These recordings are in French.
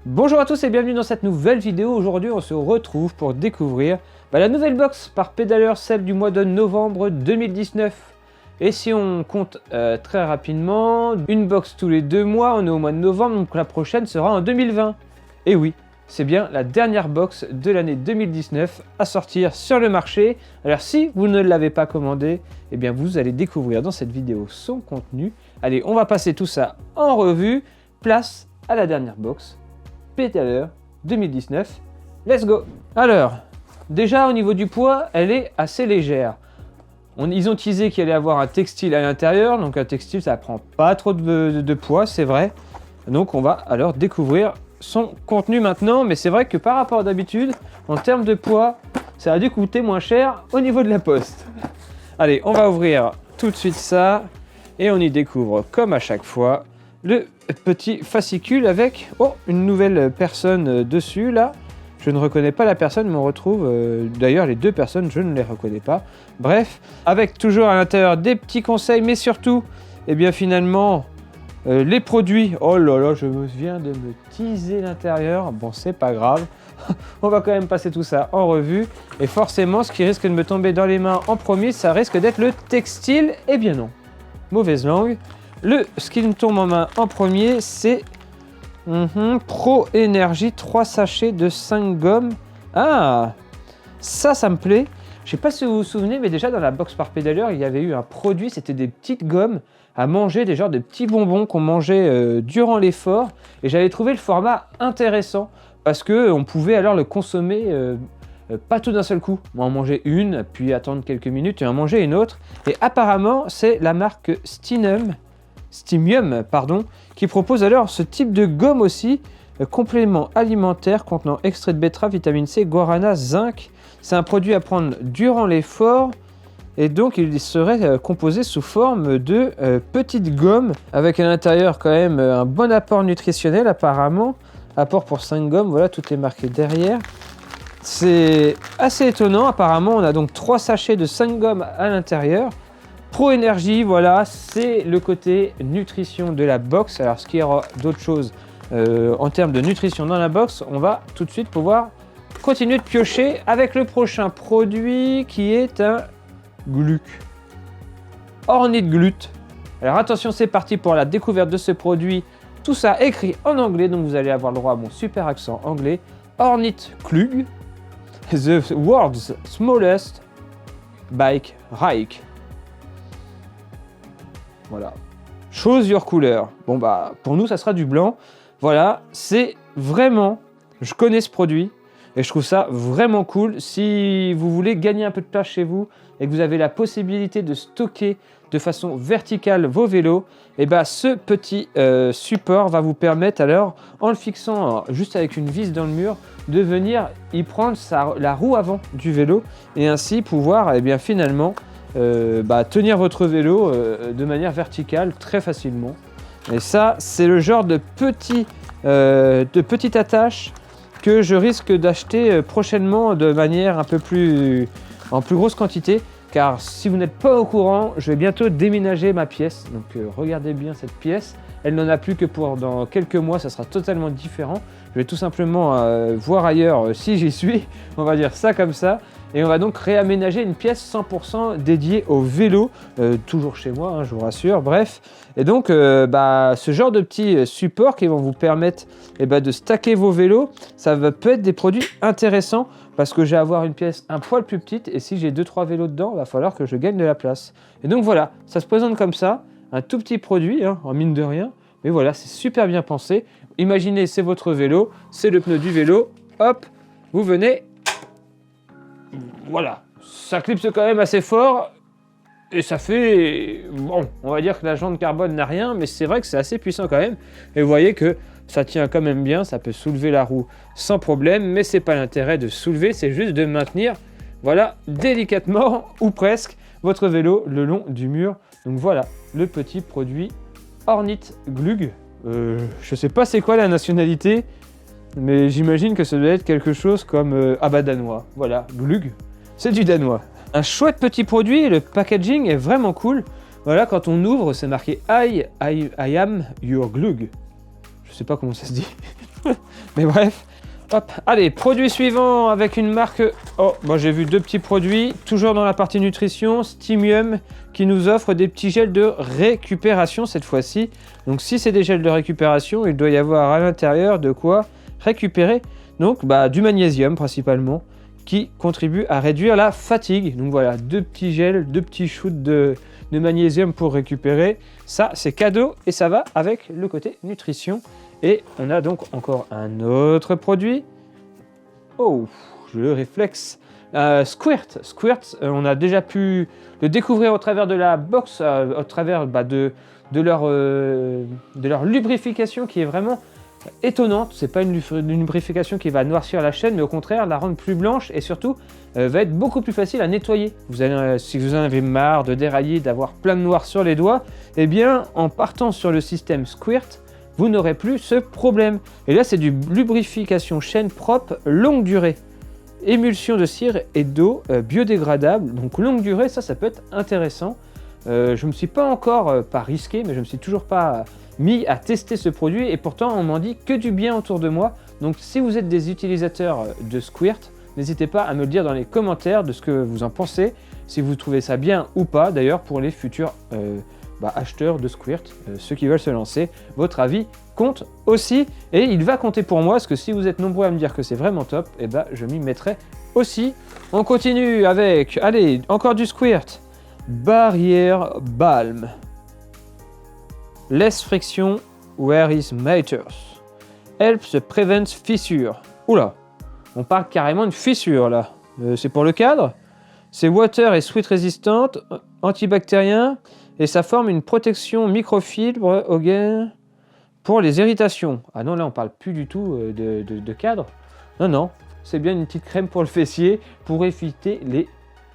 Bonjour à tous et bienvenue dans cette nouvelle vidéo. Aujourd'hui on se retrouve pour découvrir la nouvelle box par Pedaler, celle du mois de novembre 2019. Et si on compte très rapidement, une box tous les 2 mois, on est au mois de novembre, donc la prochaine sera en 2020. Et oui, c'est bien la dernière box de l'année 2019 à sortir sur le marché. Alors si vous ne l'avez pas commandé, eh bien vous allez découvrir dans cette vidéo son contenu. Allez, on va passer tout ça en revue. Place à la dernière box. Pedaler 2019, let's go. Alors, déjà au niveau du poids, elle est assez légère. Ils ont teasé qu'il allait avoir un textile à l'intérieur, donc un textile ça prend pas trop de poids, c'est vrai. Donc on va alors découvrir son contenu maintenant, mais c'est vrai que par rapport à d'habitude, en termes de poids, ça a dû coûter moins cher au niveau de la poste. Allez, on va ouvrir tout de suite ça, et on y découvre, comme à chaque fois, le petit fascicule avec une nouvelle personne dessus là. Je ne reconnais pas la personne, mais on retrouve d'ailleurs les deux personnes, je ne les reconnais pas. Bref, avec toujours à l'intérieur des petits conseils, mais surtout, eh bien finalement, les produits. Oh là là, je viens de me teaser l'intérieur. Bon, c'est pas grave. On va quand même passer tout ça en revue. Et forcément, ce qui risque de me tomber dans les mains en premier, ça risque d'être le textile. Eh bien non, mauvaise langue. Ce qui me tombe en main en premier, c'est Pro Énergie 3 sachets de 5 gommes. Ah, ça me plaît. Je sais pas si vous vous souvenez, mais déjà dans la box par Pedaler, il y avait eu un produit, c'était des petites gommes à manger, des genres de petits bonbons qu'on mangeait durant l'effort. Et j'avais trouvé le format intéressant parce qu'on pouvait alors le consommer pas tout d'un seul coup. On en mangeait une, puis attendre quelques minutes et en manger une autre. Et apparemment, c'est la marque Stimium, qui propose alors ce type de gomme aussi, complément alimentaire contenant extrait de betterave, vitamine C, guarana, zinc. C'est un produit à prendre durant l'effort et donc il serait composé sous forme de petites gommes avec à l'intérieur quand même un bon apport nutritionnel apparemment. Apport pour 5 gommes, voilà, tout est marqué derrière. C'est assez étonnant, apparemment on a donc 3 sachets de 5 gommes à l'intérieur. Pro Énergie, voilà, c'est le côté nutrition de la box. Alors, ce qu'il y aura d'autres choses en termes de nutrition dans la box, on va tout de suite pouvoir continuer de piocher avec le prochain produit qui est un Gluck. Ornith Glut. Alors, attention, c'est parti pour la découverte de ce produit. Tout ça écrit en anglais, donc vous allez avoir le droit à mon super accent anglais. Ornith Gluck, the world's smallest bike ride. Voilà. Choose your couleur. Bon bah pour nous ça sera du blanc. Voilà, c'est vraiment, je connais ce produit et je trouve ça vraiment cool. Si vous voulez gagner un peu de place chez vous et que vous avez la possibilité de stocker de façon verticale vos vélos, et bah ce petit support va vous permettre alors, en le fixant juste avec une vis dans le mur, de venir y prendre la roue avant du vélo et ainsi pouvoir finalement tenir votre vélo de manière verticale très facilement. Et ça, c'est le genre de petite attache que je risque d'acheter prochainement de manière en plus grosse quantité. Car si vous n'êtes pas au courant, je vais bientôt déménager ma pièce. Donc regardez bien cette pièce. Elle n'en a plus que pour dans quelques mois, ça sera totalement différent. Je vais tout simplement voir ailleurs si j'y suis. On va dire ça comme ça. Et on va donc réaménager une pièce 100% dédiée au vélo, toujours chez moi, je vous rassure, bref. Et donc, ce genre de petits supports qui vont vous permettre de stacker vos vélos, peut être des produits intéressants parce que je vais avoir une pièce un poil plus petite et si j'ai 2-3 vélos dedans, il va falloir que je gagne de la place. Et donc voilà, ça se présente comme ça, un tout petit produit, en mine de rien, mais voilà, c'est super bien pensé. Imaginez, c'est votre vélo, c'est le pneu du vélo, hop, vous venez... Voilà, ça clipse quand même assez fort et ça fait... Bon, on va dire que la jante carbone n'a rien, mais c'est vrai que c'est assez puissant quand même. Et vous voyez que ça tient quand même bien, ça peut soulever la roue sans problème, mais c'est pas l'intérêt de soulever, c'est juste de maintenir, voilà, délicatement ou presque, votre vélo le long du mur. Donc voilà, le petit produit Ornith Gluck. Je sais pas c'est quoi la nationalité, mais j'imagine que ça doit être quelque chose comme danois. Voilà, Gluck, c'est du danois. Un chouette petit produit, le packaging est vraiment cool. Voilà, quand on ouvre, c'est marqué I am your Gluck. Je sais pas comment ça se dit. Mais bref. Hop, allez, produit suivant avec une marque... Oh, moi j'ai vu 2 petits produits, toujours dans la partie nutrition, Steamium, qui nous offre des petits gels de récupération cette fois-ci. Donc si c'est des gels de récupération, il doit y avoir à l'intérieur de quoi récupérer. Donc du magnésium principalement, qui contribue à réduire la fatigue. Donc voilà, 2 petits gels, 2 petits shoots de magnésium pour récupérer. Ça, c'est cadeau et ça va avec le côté nutrition. Et on a donc encore un autre produit. Oh, le réflexe. Squirt. Squirt, on a déjà pu le découvrir au travers de la box, au travers de leur lubrification qui est vraiment étonnante. C'est pas une lubrification qui va noircir la chaîne, mais au contraire la rendre plus blanche et surtout va être beaucoup plus facile à nettoyer. Si vous en avez marre de dérailler, d'avoir plein de noir sur les doigts, eh bien en partant sur le système Squirt, vous n'aurez plus ce problème. Et là, c'est du lubrification chaîne propre longue durée. Émulsion de cire et d'eau biodégradable. Donc longue durée, ça peut être intéressant. Je ne me suis pas encore, pas risqué, mais je ne me suis toujours pas mis à tester ce produit. Et pourtant, on m'en dit que du bien autour de moi. Donc si vous êtes des utilisateurs de Squirt, n'hésitez pas à me le dire dans les commentaires de ce que vous en pensez. Si vous trouvez ça bien ou pas, d'ailleurs, pour les futurs acheteurs de Squirt, ceux qui veulent se lancer, votre avis compte aussi et il va compter pour moi parce que si vous êtes nombreux à me dire que c'est vraiment top, et je m'y mettrai aussi. On continue avec, allez, encore du Squirt. Barrière balm. Less friction where it matters. Helps prevent fissure. Oula, on parle carrément de fissure là. C'est pour le cadre. C'est water et sweat résistante, antibactérien. Et ça forme une protection microfibre au gain pour les irritations. Ah non, là on parle plus du tout de cadre. Non, non, c'est bien une petite crème pour le fessier pour éviter les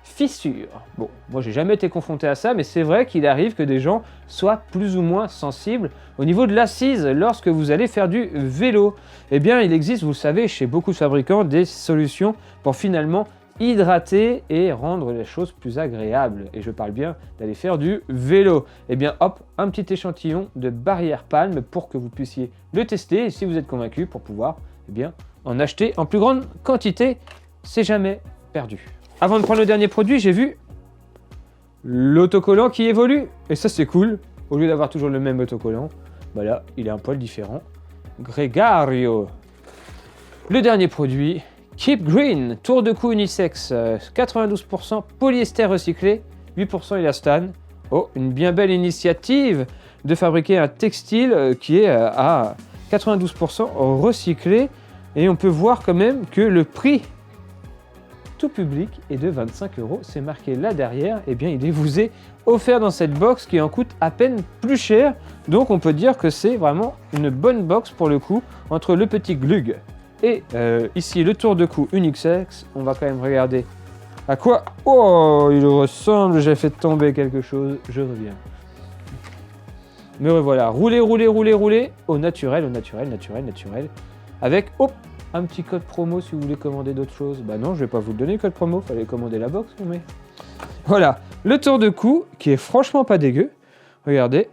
fissures. Bon, moi j'ai jamais été confronté à ça, mais c'est vrai qu'il arrive que des gens soient plus ou moins sensibles au niveau de l'assise lorsque vous allez faire du vélo. Eh bien, il existe, vous le savez, chez beaucoup de fabricants, des solutions pour finalement hydrater et rendre les choses plus agréables. Et je parle bien d'aller faire du vélo. Et bien hop, un petit échantillon de barrière palme pour que vous puissiez le tester et si vous êtes convaincu pour pouvoir en acheter en plus grande quantité. C'est jamais perdu. Avant de prendre le dernier produit, j'ai vu l'autocollant qui évolue. Et ça c'est cool. Au lieu d'avoir toujours le même autocollant, là il est un poil différent. Gregario. Le dernier produit, Keep Green, tour de cou unisexe, 92% polyester recyclé, 8% élastane. Oh, une bien belle initiative de fabriquer un textile qui est à 92% recyclé. Et on peut voir quand même que le prix tout public est de 25 €. C'est marqué là derrière. Eh bien, il vous est offert dans cette box qui en coûte à peine plus cher. Donc, on peut dire que c'est vraiment une bonne box pour le coup entre le petit glug et ici le tour de cou unisexe. On va quand même regarder à quoi il ressemble. J'ai fait tomber quelque chose, je reviens. Me revoilà, roulez au naturel, avec un petit code promo si vous voulez commander d'autres choses. Non, je vais pas vous le donner le code promo, fallait commander la box, mais voilà, le tour de cou qui est franchement pas dégueu. Regardez.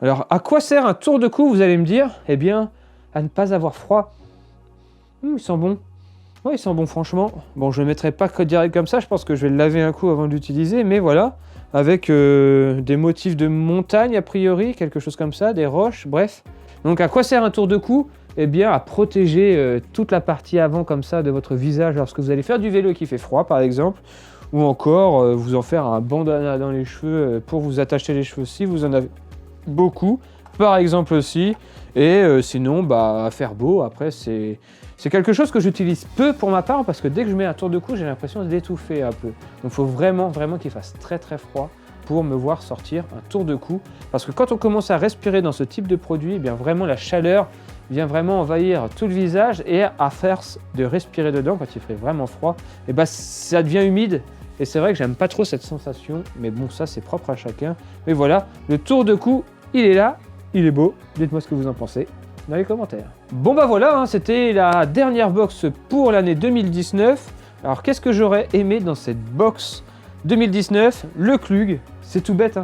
Alors, à quoi sert un tour de cou, vous allez me dire? Eh bien, à ne pas avoir froid. Il sent bon. Ouais, il sent bon, franchement. Bon, je ne le mettrai pas direct comme ça. Je pense que je vais le laver un coup avant de l'utiliser. Mais voilà, avec des motifs de montagne, a priori, quelque chose comme ça, des roches, bref. Donc, à quoi sert un tour de cou? Eh bien, à protéger toute la partie avant, comme ça, de votre visage lorsque vous allez faire du vélo et qu'il fait froid, par exemple. Ou encore, vous en faire un bandana dans les cheveux pour vous attacher les cheveux si vous en avez beaucoup, par exemple aussi. Et sinon, à faire beau, après, c'est quelque chose que j'utilise peu pour ma part parce que dès que je mets un tour de cou, j'ai l'impression d'étouffer un peu. Donc il faut vraiment qu'il fasse très très froid pour me voir sortir un tour de cou. Parce que quand on commence à respirer dans ce type de produit, eh bien vraiment la chaleur vient vraiment envahir tout le visage et à force de respirer dedans quand il fait vraiment froid, ça devient humide. Et c'est vrai que j'aime pas trop cette sensation, mais bon, ça c'est propre à chacun. Mais voilà, le tour de cou, il est là, il est beau. Dites-moi ce que vous en pensez dans les commentaires. Bon voilà, c'était la dernière box pour l'année 2019. Alors qu'est-ce que j'aurais aimé dans cette box 2019? Le Klug, c'est tout bête,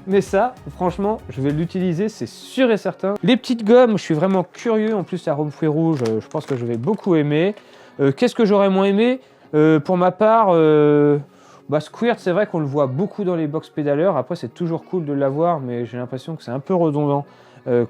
Mais ça, franchement, je vais l'utiliser, c'est sûr et certain. Les petites gommes, je suis vraiment curieux. En plus, arôme fruits rouges, je pense que je vais beaucoup aimer. Qu'est-ce que j'aurais moins aimé? Pour ma part, Squirt, c'est vrai qu'on le voit beaucoup dans les box pédaleurs. Après, c'est toujours cool de l'avoir, mais j'ai l'impression que c'est un peu redondant.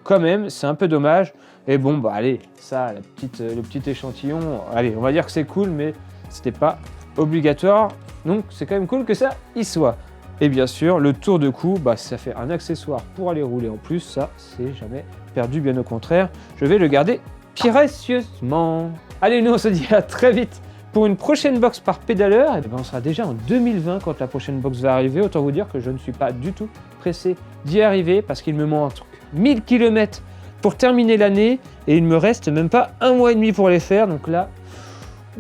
Quand même, c'est un peu dommage. Et bon, bah allez, ça, le petit échantillon, allez, on va dire que c'est cool, mais c'était pas obligatoire. Donc, c'est quand même cool que ça y soit. Et bien sûr, le tour de cou, bah, ça fait un accessoire pour aller rouler en plus. Ça, c'est jamais perdu, bien au contraire. Je vais le garder précieusement. Allez, nous, on se dit à très vite pour une prochaine box par pédaleur. Et ben, on sera déjà en 2020 quand la prochaine box va arriver. Autant vous dire que je ne suis pas du tout pressé d'y arriver parce qu'il me manque 1000 km pour terminer l'année et il me reste même pas 1 mois et demi pour les faire. Donc là,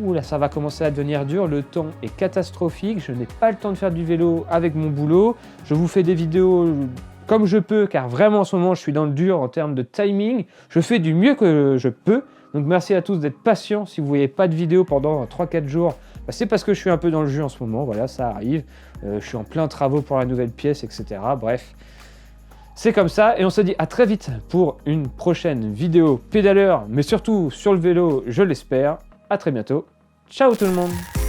oula, ça va commencer à devenir dur, le temps est catastrophique, je n'ai pas le temps de faire du vélo avec mon boulot. Je vous fais des vidéos comme je peux, car vraiment en ce moment je suis dans le dur en termes de timing. Je fais du mieux que je peux, donc merci à tous d'être patients. Si vous ne voyez pas de vidéo pendant 3-4 jours, bah c'est parce que je suis un peu dans le jus en ce moment, voilà, ça arrive. Je suis en plein travaux pour la nouvelle pièce, etc. Bref, c'est comme ça, et on se dit à très vite pour une prochaine vidéo pédaleur, mais surtout sur le vélo, je l'espère. À très bientôt. Ciao tout le monde!